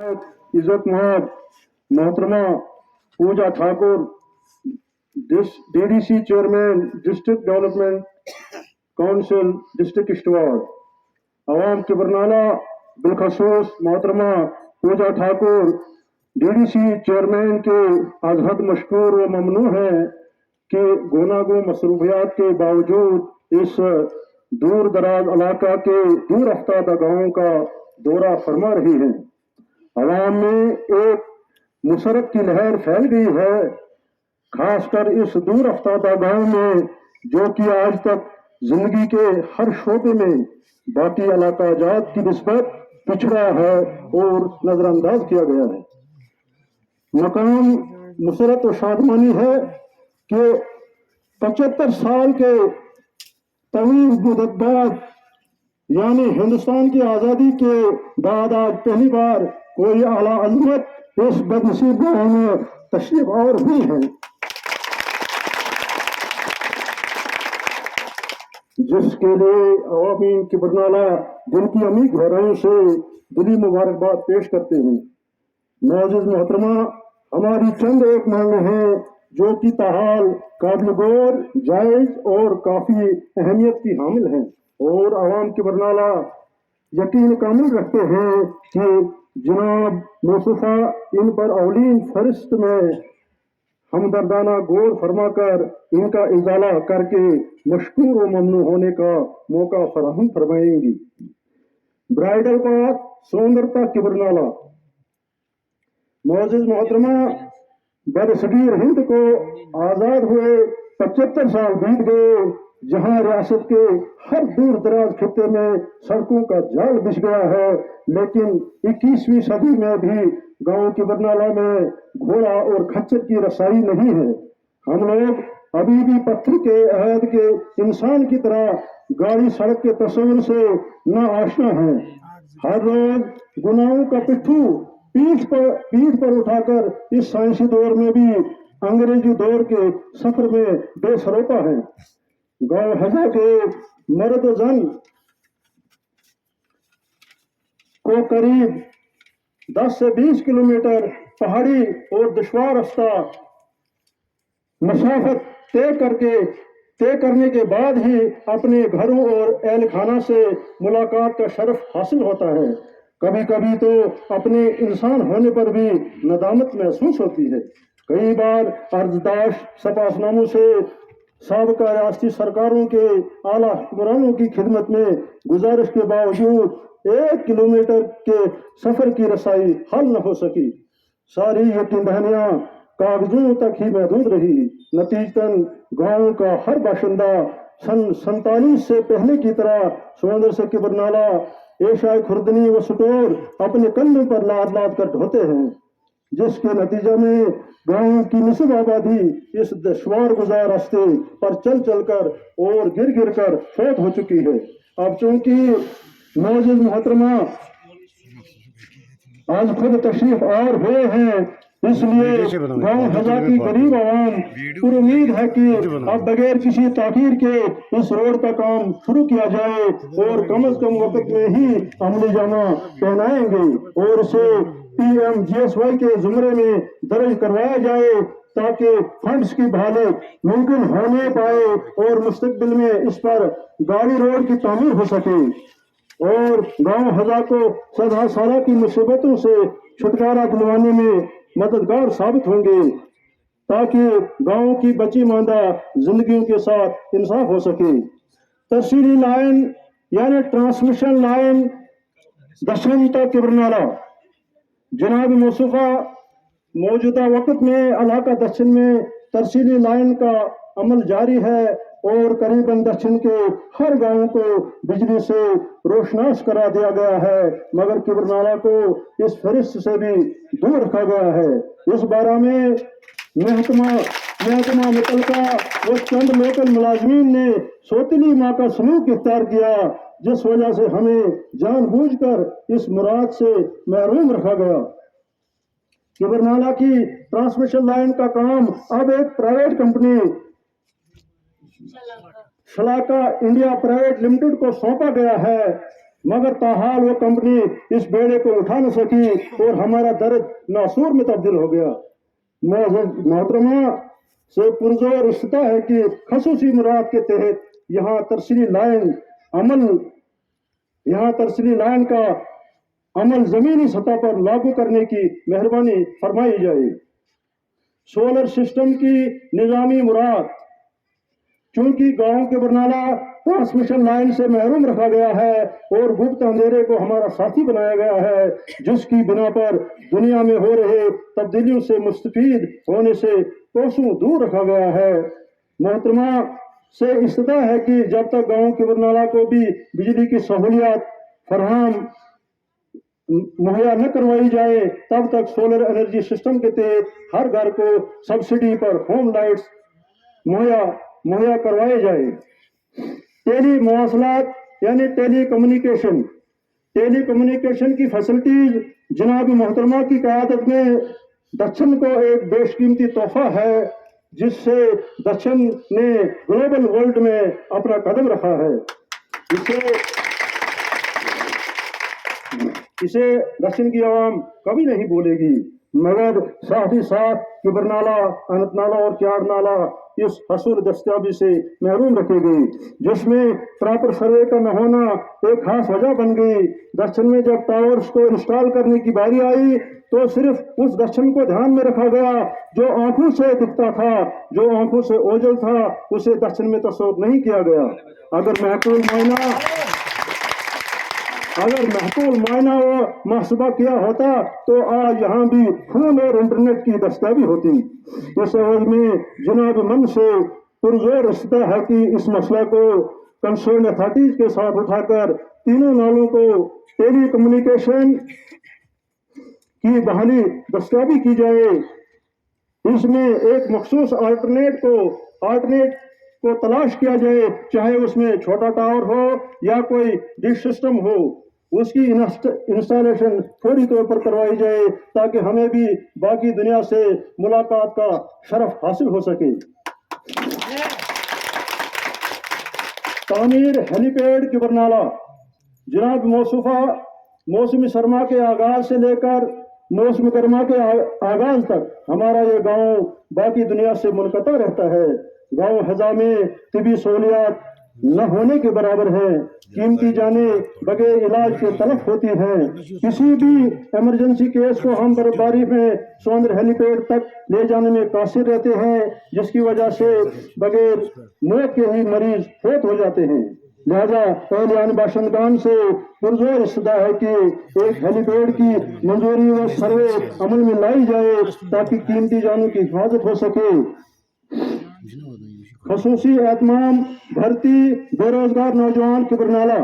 इज्जत महब मोहतरमा Pooja Thakur DDC chairman district development council district Kishtwar अवाम के बरनाला बिलखसूस मोहतरमा पूजा ठाकुर डीडीसी चेयरमैन के अजहद मशकूर व ममनू है कि गुनागो मसरूफियात के बावजूद इस दूर दराज इलाका के दूर अफ्तादा गाँवों का दौरा फरमा रही है। अवाम में एक मुसरत की लहर फैल गई है, खासकर इस दूर अफ्तादा गांव में जो कि आज तक जिंदगी के हर शोबे में बाकी इलाका जात की निस्बत पिछड़ा है और नजरअंदाज किया गया है। मकाम मुसरत और शादमानी है कि 75 साल के तवील मुद्दत बाद यानी हिंदुस्तान की आज़ादी के बाद आज पहली बार कोई आला अजमत इस बदनसीब गांव में तशरीफ और हुई है, जिसके लिए अवामीन की बरनाला दिल की अमीर गहराइयों से दिली मुबारकबाद पेश करते हैं। मोअज़्ज़िज़ मोहतरमा, हमारी चंद एक मांगे हैं जो कि ताहाल काबिल गौर, जायज और काफी अहमियत की हामिल हैं और अवाम की बरनाला यकीन कामिल रखते हैं कि जनाब मौसूफा इन पर अवलीन फरिश्त में हमदर्दाना गौर फरमाकर इनका इजाला करके मशकूर व ममनू होने का मौका फराहम फरमाएंगी। ब्राइडल पाथ सुंदरता की बरनाला मोअज़्ज़िज़ मोहतरमा, बरसगीर हिंद को आजाद हुए 75 साल बीत गए, जहां रियासत के हर दूर दराज खित्ते में सड़कों का जाल बिछ गया है, लेकिन 21वीं सदी में भी गांव की बरनाला में घोड़ा और खच्चर की रसाई नहीं है। हम लोग अभी भी पत्थर के अहद के इंसान की तरह गाड़ी सड़क के तस्वीर से न आशना है। हर रोज गुनाहों का पिट्ठू पीठ पर उठाकर इस साइंसी दौर में भी अंग्रेजी दौर के सफर में बेसरोपा है। गांव हजा के मर्द जन को करीब 10 से 20 किलोमीटर पहाड़ी और दुश्वार रास्ता मसाफत तय करने के बाद ही अपने घरों और अहल खाना से मुलाकात का शरफ हासिल होता है। कभी कभी तो अपने इंसान होने पर भी नदामत महसूस होती है। कई बार अर्जदाश सपासनामों से साबका रियासती सरकारों के आला हुक्मरानों की खिदमत में गुजारिश के बावजूद 1 किलोमीटर के सफर की रसाई हल न हो सकी। सारी यकीन दहानियां कागजों तक ही महदूद रही। नतीजतन गांव का हर बाशिंदा सन 47 से पहले की तरह समंदर से की बरनाला एशियाई खुर्दनी व सुटोर अपने कंधों पर लाद लाद कर ढोते हैं, जिसके नतीजे में गांव की निस्ब आबादी इस दुश्वार गुजार रास्ते पर चल चल कर और गिर गिर कर फौत हो चुकी है। अब चूंकि मोअज़्ज़िज़ मोहतरमा आज खुद तशरीफ और हुए हैं, इसलिए गांव हजा की गरीब आवाम पूरी उम्मीद है कि अब बगैर किसी ताखीर के इस रोड का काम शुरू किया जाए और कम से कम वक्त में ही अमली जामा पहनाएंगे और इसे PMGSY के जुमरे में दर्ज करवाया जाए ताकि फंड्स की बहाली मुमकिन होने पाए और मुस्तकबिल में इस पर गाड़ी रोड की तामीर हो सके और गांव हजा को सदा सारा की मुसीबतों से छुटकारा दिलवाने में मददगार साबित होंगे, ताकि गांव की बची मांदा जिंदगियों के साथ इंसाफ हो सके। तरसीली लाइन यानी ट्रांसमिशन लाइन दशम तक की बरनाला जनाब मौसूफा मौजूदा वक्त में इलाका दक्षिण में तरसीली लाइन का अमल जारी है और करीबन दक्षिण के हर गांव को बिजली से रोशनास करा दिया गया है, मगर किबरनाला को इस फरिश्त से भी दूर रखा गया है। इस बारे में महकमा मुतलका व चंद लोकल मुलाजमीन ने सोतली माँ का सलूक इख्तियार किया, जिस वजह से हमें जानबूझकर इस मुराद से महरूम रखा गया। किबरनाला की ट्रांसमिशन लाइन का काम अब एक private company Shalaka India private limited को सौंपा गया है, मगर ताहाल वो कंपनी इस बेड़े को उठा न सकी और हमारा दर्द नासूर में तब्दील हो गया। मोहतरमा से पुरजोर इस्ता है कि खसूसी मुराद के तहत यहाँ तरसीली लाइन का अमल जमीनी सतह पर लागू करने की मेहरबानी फरमाई जाए। सोलर सिस्टम की निजामी मुराद, चूंकि गांव के बरनाला ट्रांसमिशन लाइन से महरूम रखा गया है और गुप्त अंधेरे को हमारा साथी बनाया गया है, जिसकी बिना पर दुनिया में हो रहे तब्दीलियों से मुस्तफीद होने से कोसों दूर रखा गया है। मोहतरमा से इस्तदा है कि जब तक गांव के बरनाला को भी बिजली की सहूलियत फराहम मुहैया न करवाई जाए, तब तक सोलर एनर्जी सिस्टम के तहत हर घर को सब्सिडी पर होम लाइट्स मुहैया करवाए जाए। टेली मवासलात यानी टेलीकम्युनिकेशन की फैसिलिटीज जनाब मोहतरमा की क़यादत में दक्षिण को एक बेशकीमती तोहफा है, जिससे दक्षिण ने ग्लोबल वर्ल्ड में अपना कदम रखा है। इसे दक्षिण की आवाम कभी नहीं भूलेगी, मगर साथ ही साथ किबरनाला, अनंतनाला और चारनाला इस हसूल दस्तयाबी से महरूम रखेगी, जिसमें प्रॉपर सर्वे का न होना एक खास वजह बन गई। दक्षिण में जब टावर्स को इंस्टॉल करने की बारी आई तो सिर्फ उस दक्षिण को ध्यान में रखा गया जो आंखों से दिखता था, जो आंखों से ओझल था, उसे दक्षिण में तस्वीर नहीं किया गया। अगर महफूल मायना व महसूबा किया होता तो आज यहाँ भी फोन और इंटरनेट की दस्तयाबी होती। इस एवज में जनाब मन से पुरजोर इस्ता है कि इस मसला को कंसर्न अथॉरिटीज के साथ उठाकर तीनों नालों को टेली कम्युनिकेशन की बहाली दस्तयाबी की जाए। इसमें एक मखसूस ऑल्टरनेट को तलाश किया जाए, चाहे उसमें छोटा टावर हो या कोई डिश सिस्टम हो, उसकी इंस्टॉलेशन फौरी तौर पर करवाई जाए ताकि हमें भी बाकी दुनिया से मुलाकात का शरफ हासिल हो सके। तामीर हेलीपैड किबरनाला, जनाब मौसमी सरमा के आगाज से लेकर मौसम गर्मा के आगाज तक हमारा ये गांव बाकी दुनिया से मुनक़ता रहता है। गांव हज़ा में तिबी सहूलियात न होने के बराबर है, कीमती जाने बगैर इलाज के तलफ होती हैं। किसी भी इमरजेंसी केस को हम बर्फबारी में सौंदर हेलीपैड तक ले जाने में कासिर रहते हैं, जिसकी वजह से बगैर मौत के ही मरीज फौत हो जाते हैं। लिहाजा पहले बाशिंदगान से पुरजोर इस्तदा है कि एक हेलीपैड की मंजूरी व सर्वे अमल में लाई जाए ताकि कीमती जानों की हिफाजत हो सके। खसूसी एहतमाम भर्ती बेरोजगार नौजवान किबरनाला,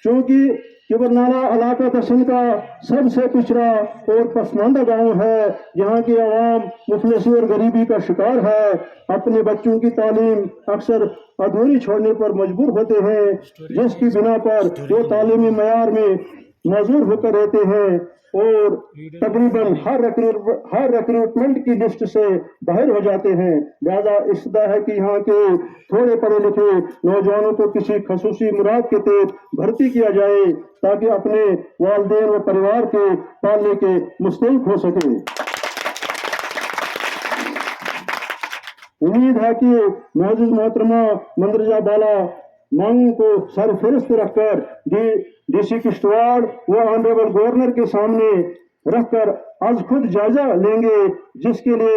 चूँकि किबरनाला इलाका दक्षिण का सबसे पिछड़ा और पसमानदा गांव है, यहाँ की आवाम मुफलिसी और गरीबी का शिकार है। अपने बच्चों की तालीम अक्सर अधूरी छोड़ने पर मजबूर होते हैं, जिसकी बिना पर वो तालीमी मयार में मजबूर होकर रहते हैं और तकरीबन हर रिक्रूटमेंट की लिस्ट से बाहर हो जाते हैं। लिहाजा इस्तदा है कि यहाँ के थोड़े पढ़े लिखे नौजवानों को किसी खसूसी मुराद के तहत भर्ती किया जाए ताकि अपने वालिदैन व परिवार के पालने के मुस्तहिक हो सके। उम्मीद है कि मौजूद मोहतरमा मंदरजा बाला मांगों को सरफहरिस्त रखकर डीसी किश्तवाड़ व ऑनरेबल गवर्नर के सामने रखकर आज खुद जायजा लेंगे, जिसके लिए